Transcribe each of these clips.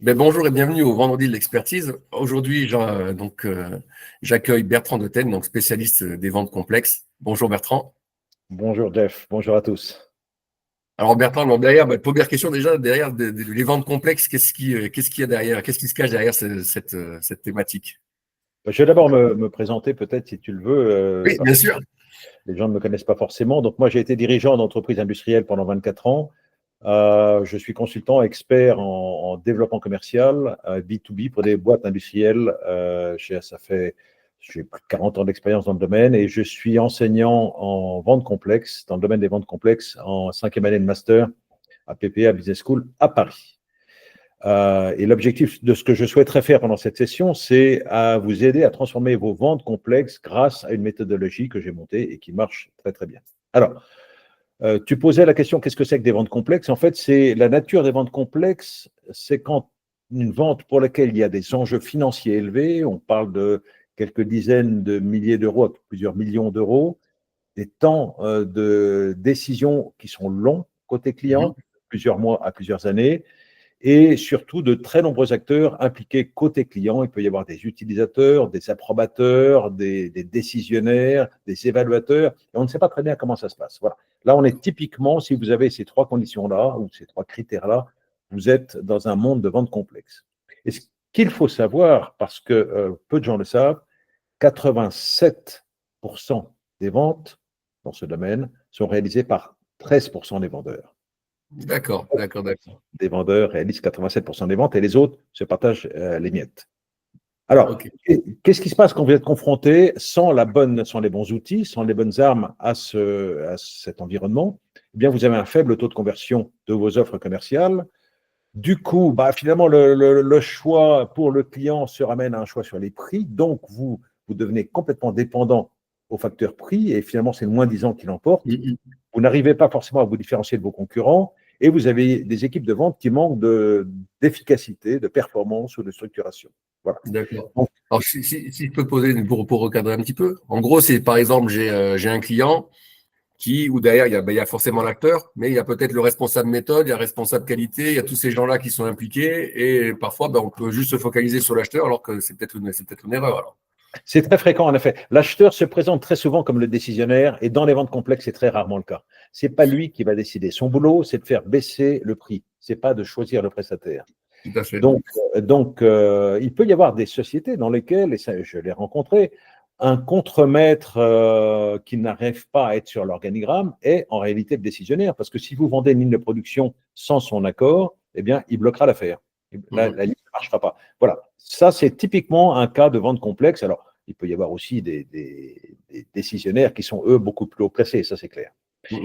Bonjour et bienvenue au Vendredi de l'expertise. Aujourd'hui, j'accueille Bertrand Detennes, donc spécialiste des ventes complexes. Bonjour Bertrand. Bonjour Jeff, bonjour à tous. Alors Bertrand, derrière, première question déjà, derrière les ventes complexes, qu'est-ce qu'il y a derrière? Qu'est-ce qui se cache derrière cette thématique? Je vais d'abord me présenter peut-être si tu le veux, Oui, parce bien que sûr. les gens ne me connaissent pas forcément. Donc moi j'ai été dirigeant d'entreprise industrielle pendant 24 ans. Je suis consultant expert en développement commercial, B2B pour des boîtes industrielles. J'ai plus de 40 ans d'expérience dans le domaine et je suis enseignant en vente complexe, dans le domaine des ventes complexes, en 5e année de master à PPA Business School à Paris. Et l'objectif de ce que je souhaiterais faire pendant cette session, c'est à vous aider à transformer vos ventes complexes grâce à une méthodologie que j'ai montée et qui marche très, très bien. Alors, tu posais la question, qu'est-ce que c'est que des ventes complexes? En fait, c'est la nature des ventes complexes, c'est quand une vente pour laquelle il y a des enjeux financiers élevés, on parle de quelques dizaines de milliers d'euros à plusieurs millions d'euros, des temps de décision qui sont longs côté Mhm. client, plusieurs mois à plusieurs années, et surtout de très nombreux acteurs impliqués côté client. Il peut y avoir des utilisateurs, des approbateurs, des décisionnaires, des évaluateurs, et on ne sait pas très bien comment ça se passe. Voilà. Là, on est typiquement, si vous avez ces trois conditions-là, ou ces trois critères-là, vous êtes dans un monde de vente complexe. Et ce qu'il faut savoir, parce que peu de gens le savent, 87% des ventes dans ce domaine sont réalisées par 13% des vendeurs. D'accord. Des vendeurs réalisent 87% des ventes et les autres se partagent les miettes. Alors, Ok. qu'est-ce qui se passe quand vous êtes confronté sans les bons outils, sans les bonnes armes à cet environnement? Eh bien, vous avez un faible taux de conversion de vos offres commerciales. Du coup, finalement, le choix pour le client se ramène à un choix sur les prix. Donc, vous devenez complètement dépendant au facteur prix et finalement, c'est le moins-disant qui l'emporte. Mhm. Vous n'arrivez pas forcément à vous différencier de vos concurrents et vous avez des équipes de vente qui manquent d'efficacité, de performance ou de structuration. Voilà. D'accord. Donc, Alors, si je peux poser pour recadrer un petit peu, en gros, c'est par exemple, j'ai un client où derrière, il y a forcément l'acteur, mais il y a peut-être le responsable méthode, il y a le responsable qualité, il y a tous ces gens-là qui sont impliqués, et parfois, on peut juste se focaliser sur l'acheteur, alors que c'est peut-être une erreur. Alors. c'est très fréquent, en effet. L'acheteur se présente très souvent comme le décisionnaire et dans les ventes complexes, c'est très rarement le cas. Ce n'est pas lui qui va décider. Son boulot, c'est de faire baisser le prix. Ce n'est pas de choisir le prestataire. Tout à fait. Donc, il peut y avoir des sociétés dans lesquelles, et ça, je l'ai rencontré, un contremaître qui n'arrive pas à être sur l'organigramme est en réalité le décisionnaire. Parce que si vous vendez une ligne de production sans son accord, eh bien, il bloquera l'affaire. La ligne ne marchera pas. Voilà. Ça, c'est typiquement un cas de vente complexe. Alors, il peut y avoir aussi des décisionnaires qui sont, eux, beaucoup plus haut placés, ça c'est clair.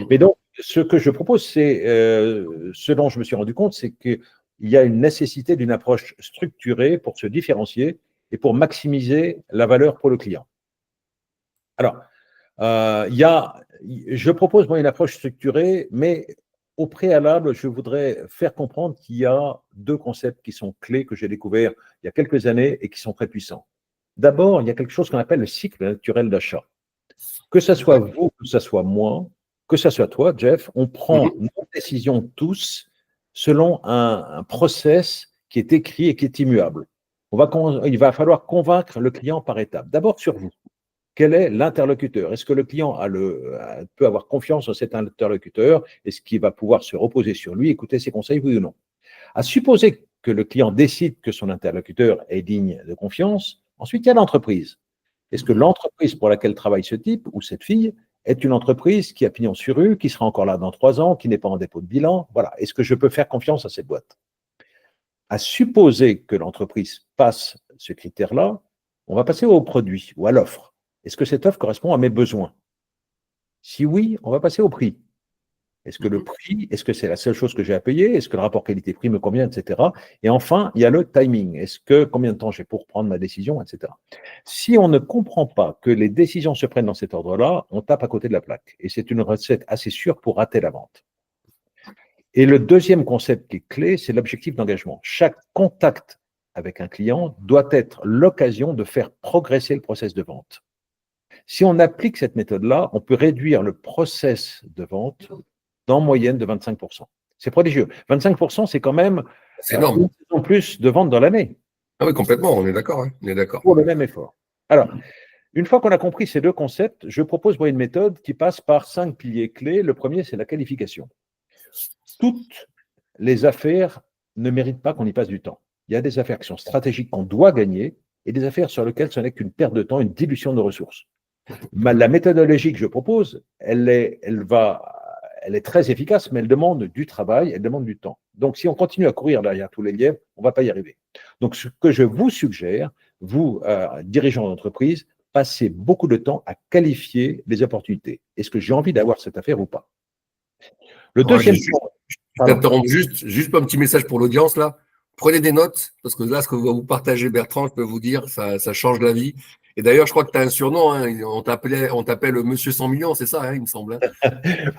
Mais donc, ce que je propose, c'est ce dont je me suis rendu compte, c'est qu'il y a une nécessité d'une approche structurée pour se différencier et pour maximiser la valeur pour le client. Alors, je propose moi une approche structurée, mais au préalable, je voudrais faire comprendre qu'il y a deux concepts qui sont clés que j'ai découverts il y a quelques années et qui sont très puissants. D'abord, il y a quelque chose qu'on appelle le cycle naturel d'achat. Que ce soit vous, que ce soit moi, que ce soit toi, Jeff, on prend nos décisions tous selon un process qui est écrit et qui est immuable. Il va falloir convaincre le client par étapes. D'abord sur vous. Quel est l'interlocuteur? Est-ce que le client peut avoir confiance en cet interlocuteur? Est-ce qu'il va pouvoir se reposer sur lui, écouter ses conseils, oui ou non? À supposer que le client décide que son interlocuteur est digne de confiance, ensuite il y a l'entreprise. Est-ce que l'entreprise pour laquelle travaille ce type ou cette fille est une entreprise qui a pignon sur rue, qui sera encore là dans 3 ans, qui n'est pas en dépôt de bilan? Voilà. Est-ce que je peux faire confiance à cette boîte? À supposer que l'entreprise passe ce critère-là, on va passer au produit ou à l'offre. Est-ce que cette offre correspond à mes besoins? Si oui, on va passer au prix. Est-ce que le prix, est-ce que c'est la seule chose que j'ai à payer? Est-ce que le rapport qualité-prix me convient, etc. Et enfin, il y a le timing. Combien de temps j'ai pour prendre ma décision, etc. Si on ne comprend pas que les décisions se prennent dans cet ordre-là, on tape à côté de la plaque. Et c'est une recette assez sûre pour rater la vente. Et le deuxième concept qui est clé, c'est l'objectif d'engagement. Chaque contact avec un client doit être l'occasion de faire progresser le process de vente. Si on applique cette méthode-là, on peut réduire le process de vente en moyenne de 25%. C'est prodigieux. 25%, c'est quand même C'est énorme. En plus de ventes dans l'année. Ah oui, complètement, on est d'accord. Hein, on est d'accord. Pour le même effort. Alors, une fois qu'on a compris ces deux concepts, je propose moi une méthode qui passe par 5 piliers clés. Le premier, c'est la qualification. Toutes les affaires ne méritent pas qu'on y passe du temps. Il y a des affaires qui sont stratégiques qu'on doit gagner et des affaires sur lesquelles ce n'est qu'une perte de temps, une dilution de ressources. La méthodologie que je propose, elle est très efficace, mais elle demande du travail, elle demande du temps. Donc, si on continue à courir derrière tous les lièvres, on ne va pas y arriver. Donc, ce que je vous suggère, vous, dirigeants d'entreprise, passez beaucoup de temps à qualifier les opportunités. Est-ce que j'ai envie d'avoir cette affaire ou pas? Le deuxième point. Je t'interromps juste un petit message pour l'audience là. Prenez des notes, parce que là, ce que vous partagez, Bertrand, je peux vous dire, ça change la vie. Et d'ailleurs, je crois que tu as un surnom, hein, on t'appelle Monsieur 100 millions, c'est ça, hein, il me semble. Hein.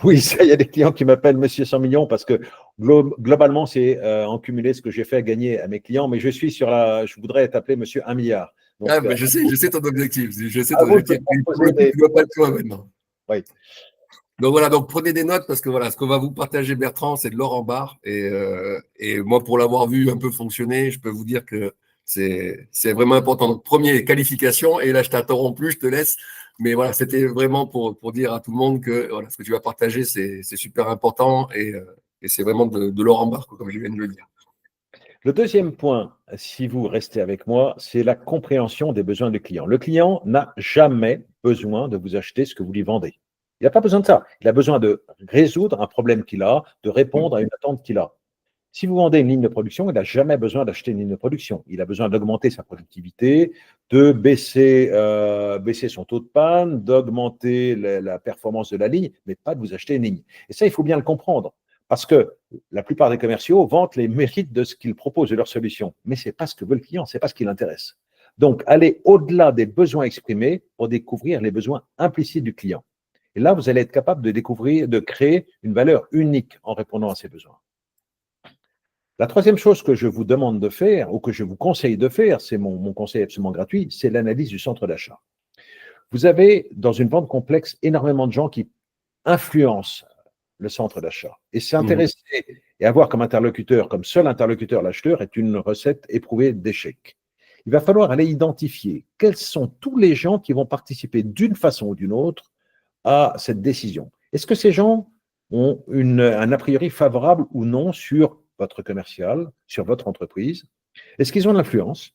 Oui, ça, il y a des clients qui m'appellent Monsieur 100 millions parce que globalement, c'est en cumulé ce que j'ai fait gagner à mes clients, mais je voudrais t'appeler Monsieur 1 milliard. Donc, je sais ton objectif. Je sais ton objectif. Tu ne pas le toi maintenant. Oui. Donc voilà, donc prenez des notes parce que voilà, ce qu'on va vous partager, Bertrand, c'est de l'or en barre. Et moi, pour l'avoir vu un peu fonctionner, je peux vous dire que c'est vraiment important. Donc, premier, qualification. Et là, je t'interromps plus, je te laisse. Mais voilà, c'était vraiment pour dire à tout le monde que voilà, ce que tu vas partager, c'est super important et c'est vraiment de l'or en barre, comme je viens de le dire. Le deuxième point, si vous restez avec moi, c'est la compréhension des besoins du client. Le client n'a jamais besoin de vous acheter ce que vous lui vendez. Il n'a pas besoin de ça. Il a besoin de résoudre un problème qu'il a, de répondre à une attente qu'il a. Si vous vendez une ligne de production, il n'a jamais besoin d'acheter une ligne de production. Il a besoin d'augmenter sa productivité, de baisser son taux de panne, d'augmenter la performance de la ligne, mais pas de vous acheter une ligne. Et ça, il faut bien le comprendre. Parce que la plupart des commerciaux vantent les mérites de ce qu'ils proposent de leur solution. Mais ce n'est pas ce que veut le client, ce n'est pas ce qui l'intéresse. Donc, allez au-delà des besoins exprimés pour découvrir les besoins implicites du client. Et là, vous allez être capable de créer une valeur unique en répondant à ces besoins. La troisième chose que je vous demande de faire, ou que je vous conseille de faire, c'est mon conseil absolument gratuit, c'est l'analyse du centre d'achat. Vous avez, dans une vente complexe, énormément de gens qui influencent le centre d'achat. Et s'intéresser et avoir comme interlocuteur, comme seul interlocuteur l'acheteur, est une recette éprouvée d'échec. Il va falloir aller identifier quels sont tous les gens qui vont participer d'une façon ou d'une autre à cette décision. Est-ce que ces gens ont un a priori favorable ou non sur votre commercial, sur votre entreprise? Est-ce qu'ils ont de l'influence?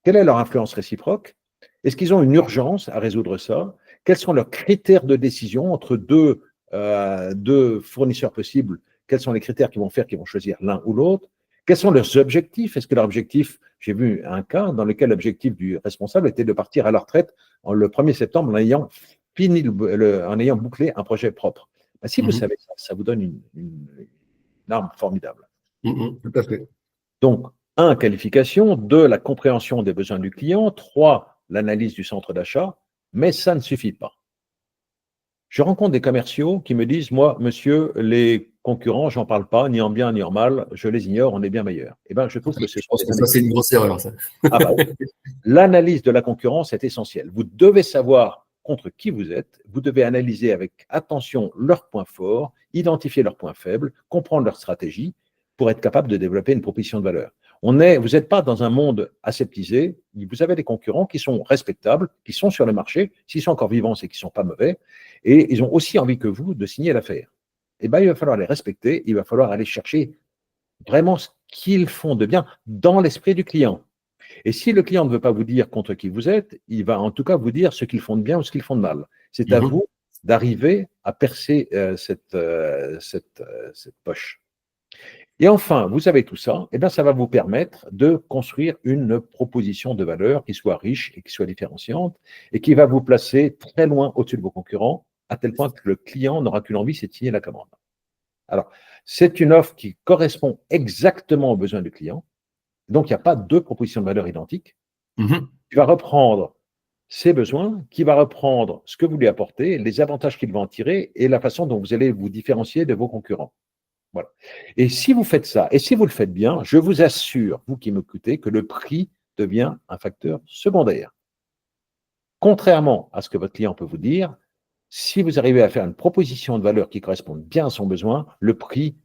Quelle est leur influence réciproque? Est-ce qu'ils ont une urgence à résoudre ça? Quels sont leurs critères de décision entre deux fournisseurs possibles? Quels sont les critères qu'ils vont choisir l'un ou l'autre? Quels sont leurs objectifs? Est-ce que leur objectif, j'ai vu un cas dans lequel l'objectif du responsable était de partir à la retraite le 1er septembre en ayant bouclé un projet propre. Si vous savez ça, ça vous donne une arme formidable. Tout à fait. Donc, 1, qualification, 2, la compréhension des besoins du client, 3, l'analyse du centre d'achat, mais ça ne suffit pas. Je rencontre des commerciaux qui me disent, moi, monsieur, les concurrents, j'en parle pas, ni en bien ni en mal, je les ignore, on est bien meilleurs. Eh bien, je trouve que ça, c'est une grosse erreur, ça. L'analyse de la concurrence est essentielle. Vous devez savoir contre qui vous êtes, vous devez analyser avec attention leurs points forts, identifier leurs points faibles, comprendre leur stratégie pour être capable de développer une proposition de valeur. Vous n'êtes pas dans un monde aseptisé, vous avez des concurrents qui sont respectables, qui sont sur le marché, s'ils sont encore vivants, c'est qu'ils ne sont pas mauvais, et ils ont aussi envie que vous de signer l'affaire. Eh bien, il va falloir les respecter, il va falloir aller chercher vraiment ce qu'ils font de bien dans l'esprit du client. Et si le client ne veut pas vous dire contre qui vous êtes, il va en tout cas vous dire ce qu'ils font de bien ou ce qu'ils font de mal. C'est à vous d'arriver à percer cette poche. Et enfin, vous avez tout ça, et bien ça va vous permettre de construire une proposition de valeur qui soit riche et qui soit différenciante et qui va vous placer très loin au-dessus de vos concurrents, à tel point que le client n'aura qu'une envie, c'est de signer la commande. Alors, c'est une offre qui correspond exactement aux besoins du client. Donc, il n'y a pas deux propositions de valeur identiques. Qui va reprendre ses besoins, qui va reprendre ce que vous lui apportez, les avantages qu'il va en tirer et la façon dont vous allez vous différencier de vos concurrents. Voilà. Et si vous faites ça, et si vous le faites bien, je vous assure, vous qui m'écoutez, que le prix devient un facteur secondaire. Contrairement à ce que votre client peut vous dire, si vous arrivez à faire une proposition de valeur qui corresponde bien à son besoin, le prix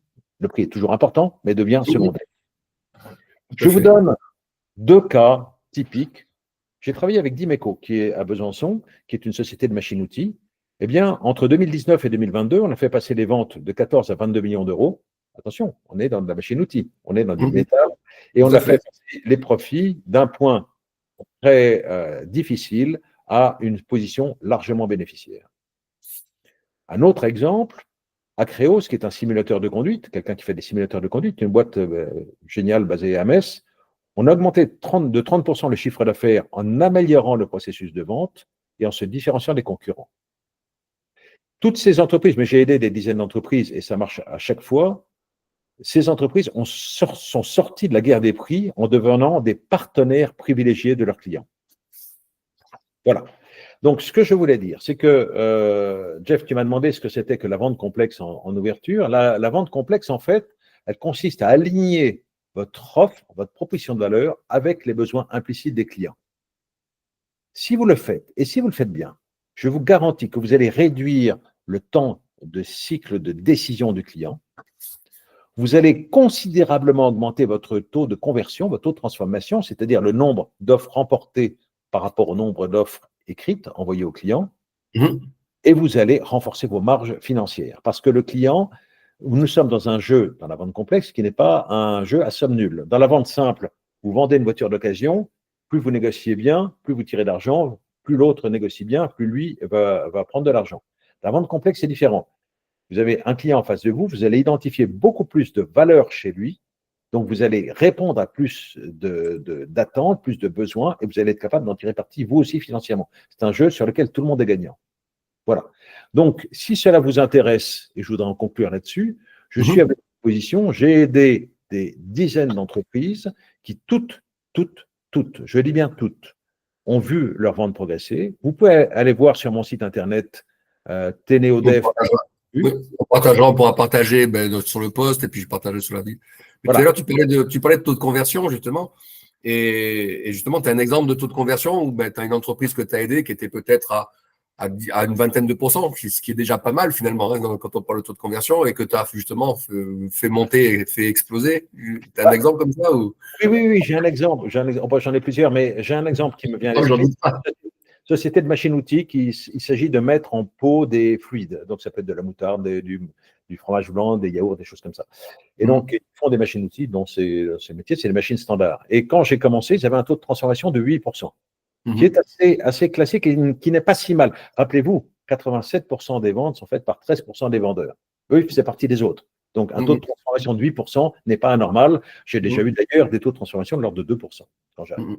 est toujours important, mais devient secondaire. Tout à Je vous fait. donne deux cas typiques. J'ai travaillé avec Dimeco, qui est à Besançon, qui est une société de machines-outils. Eh bien, entre 2019 et 2022, on a fait passer les ventes de 14 à 22 millions d'euros. Attention, on est dans de la machine-outil, on est dans du Mhm. métal, et on Tout à a fait fait. passer les profits d'un point très difficile à une position largement bénéficiaire. Un autre exemple, Acreos, qui est un simulateur de conduite, quelqu'un qui fait des simulateurs de conduite, une boîte géniale basée à Metz. On a augmenté de 30% le chiffre d'affaires en améliorant le processus de vente et en se différenciant des concurrents. Toutes ces entreprises, mais j'ai aidé des dizaines d'entreprises et ça marche à chaque fois, ces entreprises sont sorties de la guerre des prix en devenant des partenaires privilégiés de leurs clients. Voilà. Donc, ce que je voulais dire, c'est que, Jeff, tu m'as demandé ce que c'était que la vente complexe en ouverture. La vente complexe, en fait, elle consiste à aligner votre offre, votre proposition de valeur avec les besoins implicites des clients. Si vous le faites, et si vous le faites bien, je vous garantis que vous allez réduire le temps de cycle de décision du client. Vous allez considérablement augmenter votre taux de conversion, votre taux de transformation, c'est-à-dire le nombre d'offres remportées par rapport au nombre d'offres écrites envoyées au client. Mhm. Et vous allez renforcer vos marges financières. Parce que le client, nous sommes dans un jeu, dans la vente complexe, qui n'est pas un jeu à somme nulle. Dans la vente simple, vous vendez une voiture d'occasion, plus vous négociez bien, plus vous tirez d'argent, plus l'autre négocie bien, plus lui va prendre de l'argent. La vente complexe, c'est différent. Vous avez un client en face de vous, vous allez identifier beaucoup plus de valeur chez lui, donc vous allez répondre à plus d'attentes, plus de besoins, et vous allez être capable d'en tirer parti, vous aussi, financièrement. C'est un jeu sur lequel tout le monde est gagnant. Voilà. Donc, si cela vous intéresse, et je voudrais en conclure là-dessus, je suis à Mhm. votre disposition. J'ai aidé des dizaines d'entreprises qui toutes, je dis bien toutes, ont vu leur vente progresser. Vous pouvez aller voir sur mon site internet On Teneodev. partagera, oui, on pourra partager sur le post et puis je partagerai sur la vie. Mais tout à Voilà. l'heure, tu parlais de taux de conversion, justement. Et justement, tu as un exemple de taux de conversion où tu as une entreprise que tu as aidée qui était peut-être à une vingtaine de pourcents, ce qui est déjà pas mal finalement quand on parle de taux de conversion et que tu as justement fait monter et fait exploser. Tu as un exemple comme ça ou... Oui, j'ai un exemple. J'en ai plusieurs, mais j'ai un exemple qui me vient à Non, j'en l'esprit. doute pas. Société de machines-outils, il s'agit de mettre en pot des fluides. Donc, ça peut être de la moutarde, du fromage blanc, des yaourts, des choses comme ça. Et donc, Mhm. ils font des machines-outils dont ces métiers, c'est les machines standards. Et quand j'ai commencé, ils avaient un taux de transformation de 8%, qui Mhm. est assez classique et qui n'est pas si mal. Rappelez-vous, 87% des ventes sont faites par 13% des vendeurs. Eux, ils faisaient partie des autres. Donc, un taux de Mhm. transformation de 8% n'est pas anormal. J'ai déjà Mhm. eu d'ailleurs des taux de transformation de l'ordre de 2% quand j'arrive. Mhm.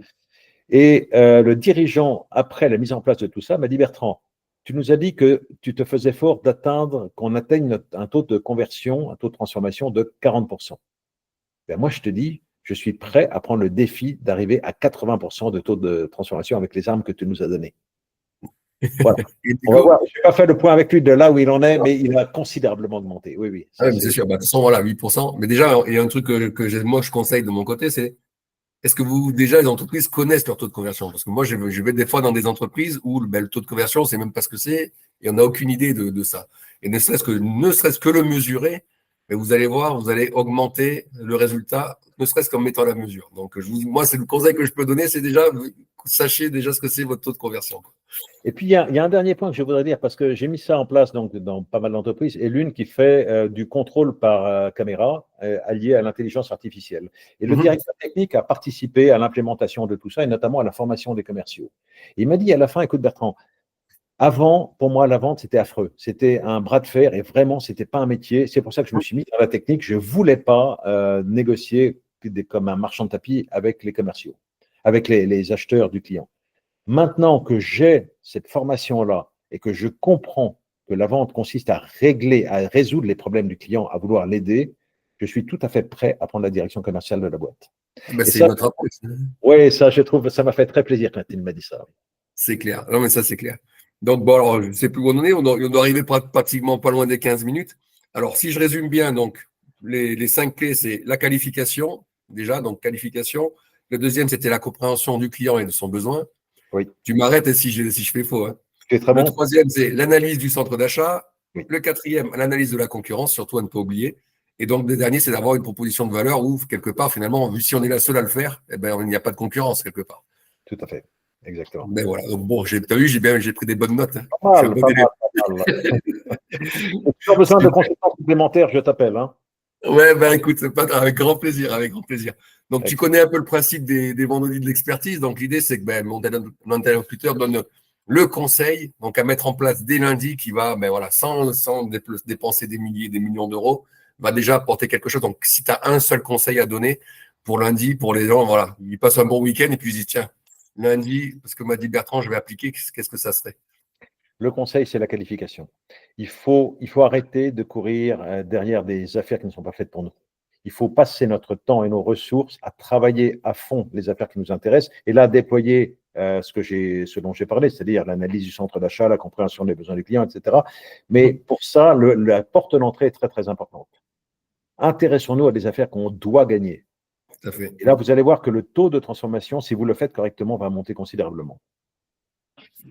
Et le dirigeant, après la mise en place de tout ça, m'a dit, Bertrand, tu nous as dit que tu te faisais fort d'atteindre, qu'on atteigne un taux de conversion, un taux de transformation de 40%. Ben moi, je te dis, je suis prêt à prendre le défi d'arriver à 80% de taux de transformation avec les armes que tu nous as données. Voilà. Et On va Nico, voir. Je n'ai pas fait le point avec lui de là où il en est, mais il a considérablement augmenté. Oui, oui. ah Ça, ouais, mais c'est c'est... sûr, de toute façon, voilà, 8%. Mais déjà, il y a un truc moi, je conseille de mon côté, c'est est-ce que déjà, les entreprises connaissent leur taux de conversion? Parce que moi, je vais des fois dans des entreprises où le taux de conversion, c'est même pas ce que c'est, et on n'a aucune idée de ça. Et ne serait-ce que le mesurer, mais vous allez voir, vous allez augmenter le résultat, ne serait-ce qu'en mettant la mesure. Donc, moi, c'est le conseil que je peux donner, c'est déjà, sachez déjà ce que c'est votre taux de conversion. Et puis, il y a un dernier point que je voudrais dire, parce que j'ai mis ça en place donc, dans pas mal d'entreprises, et l'une qui fait du contrôle par caméra allié à l'intelligence artificielle. Et le Mhm. directeur technique a participé à l'implémentation de tout ça, et notamment à la formation des commerciaux. Et il m'a dit à la fin, écoute Bertrand, avant, pour moi, la vente, c'était affreux. C'était un bras de fer, et vraiment, ce n'était pas un métier. C'est pour ça que je me suis mis dans la technique. Je ne voulais pas négocier comme un marchand de tapis avec les commerciaux, avec les acheteurs du client. Maintenant que j'ai cette formation-là et que je comprends que la vente consiste à résoudre les problèmes du client, à vouloir l'aider, je suis tout à fait prêt à prendre la direction commerciale de la boîte. Ben, Et c'est ça, notre approche. oui, ça, je trouve, ça m'a fait très plaisir quand il m'a dit ça. C'est clair. Non, mais ça, c'est clair. Donc, bon, alors, je ne sais plus où on en est. On doit arriver pratiquement pas loin des 15 minutes. Alors, si je résume bien, donc, les cinq clés, c'est la qualification, déjà, donc qualification. Le deuxième, c'était la compréhension du client et de son besoin. Oui, Tu m'arrêtes si je fais faux, hein. c'est très Le bon. troisième, c'est l'analyse du centre d'achat. Oui, Le quatrième, l'analyse de la concurrence, surtout à ne pas oublier. Et donc, le dernier, c'est d'avoir une proposition de valeur où, quelque part, finalement, vu si on est la seule à le faire, eh ben, il n'y a pas de concurrence, quelque part. Tout à fait. Exactement. Mais voilà. Donc, bon, t'as vu, j'ai pris des bonnes notes. Hein. Pas Je suis un mal, bon pas élève. mal, pas mal. Si tu as besoin de consultants supplémentaires, je t'appelle. Hein. Ouais, ben écoute, c'est pas grave, avec grand plaisir, avec grand plaisir. Donc, tu Excellent. connais un peu le principe des vendredis de l'expertise. Donc, l'idée, c'est que ben, mon interlocuteur donne le conseil, donc à mettre en place dès lundi, qui va, ben voilà, sans dépenser des milliers, des millions d'euros, va déjà apporter quelque chose. Donc, si tu as un seul conseil à donner pour lundi, pour les gens, voilà, ils passent un bon week-end et puis ils disent, tiens, lundi, parce que m'a dit Bertrand, je vais appliquer, qu'est-ce que ça serait? Le conseil, c'est la qualification. Il faut arrêter de courir derrière des affaires qui ne sont pas faites pour nous. Il faut passer notre temps et nos ressources à travailler à fond les affaires qui nous intéressent et là, déployer ce dont j'ai parlé, c'est-à-dire l'analyse du centre d'achat, la compréhension des besoins du client, etc. Mais pour ça, la porte d'entrée est très, très importante. Intéressons-nous à des affaires qu'on doit gagner. Tout à fait. Et là, vous allez voir que le taux de transformation, si vous le faites correctement, va monter considérablement.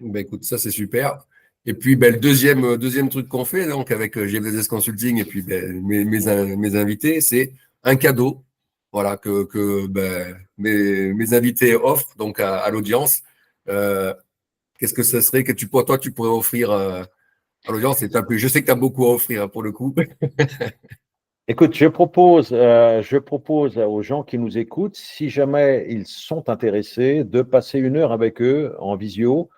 Ben écoute, ça c'est super. Et puis ben, le deuxième truc qu'on fait donc avec GVS Consulting et puis ben, mes invités, c'est un cadeau, voilà que ben, mes invités offrent donc à l'audience. Qu'est-ce que ça serait que toi tu pourrais offrir à l'audience? Je sais que tu as beaucoup à offrir hein, pour le coup. Écoute, je propose aux gens qui nous écoutent, si jamais ils sont intéressés, de passer 1 heure avec eux en visio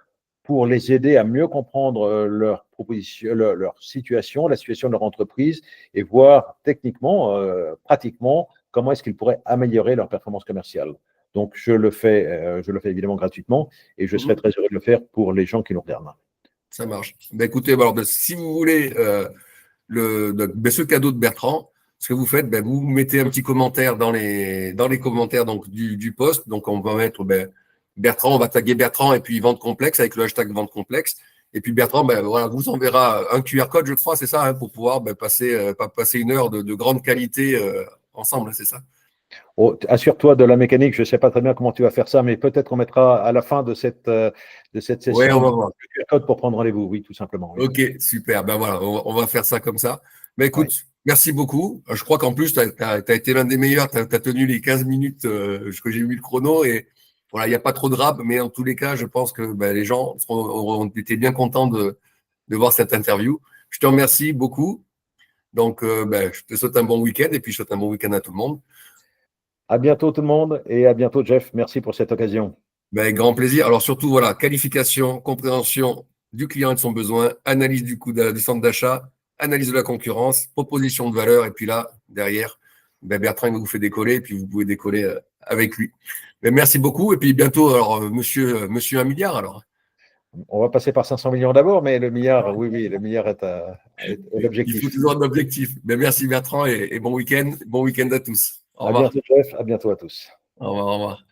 pour les aider à mieux comprendre leur proposition, leur situation, la situation de leur entreprise et voir techniquement, pratiquement, comment est-ce qu'ils pourraient améliorer leur performance commerciale. Donc, je le fais évidemment gratuitement et je serai très heureux de le faire pour les gens qui nous regardent. Ça marche. Ben, écoutez, alors, ben, si vous voulez ce cadeau de Bertrand, ce que vous faites, ben, vous mettez un petit commentaire dans les commentaires donc, du post. Donc, on va mettre ben, Bertrand, on va taguer Bertrand et puis vente complexe avec le hashtag vente complexe. Et puis Bertrand, ben, voilà, vous enverra un QR code, je crois, c'est ça, hein, pour pouvoir ben, passer 1 heure de grande qualité ensemble, hein, c'est ça. Oh, assure-toi de la mécanique, je ne sais pas très bien comment tu vas faire ça, mais peut-être qu'on mettra à la fin de cette Ouais, session on va le voir. QR code pour prendre rendez-vous, oui, tout simplement. Oui. Ok, super. Ben voilà, on va faire ça comme ça. Ben Ouais. écoute, merci beaucoup. Je crois qu'en plus, tu as été l'un des meilleurs. Tu as tenu les 15 minutes que j'ai mis le chrono. Et voilà, il n'y a pas trop de rap, mais en tous les cas, je pense que ben, les gens auront été bien contents de voir cette interview. Je te remercie beaucoup. Donc, ben, je te souhaite un bon week-end et puis je souhaite un bon week-end à tout le monde. À bientôt tout le monde et à bientôt Jeff. Merci pour cette occasion. Ben, grand plaisir. Alors surtout, voilà, qualification, compréhension du client et de son besoin, analyse du coût du centre d'achat, analyse de la concurrence, proposition de valeur, et puis là, derrière, ben Bertrand il vous fait décoller, et puis vous pouvez décoller avec lui. Mais merci beaucoup, et puis bientôt, alors, monsieur 1 milliard, alors. On va passer par 500 millions d'abord, mais le milliard, oui, oui, le milliard est Il faut l'objectif. toujours un objectif. Ben, merci Bertrand, et bon week-end à tous. Au À revoir. bientôt Jeff, à bientôt à tous. Au revoir, au revoir.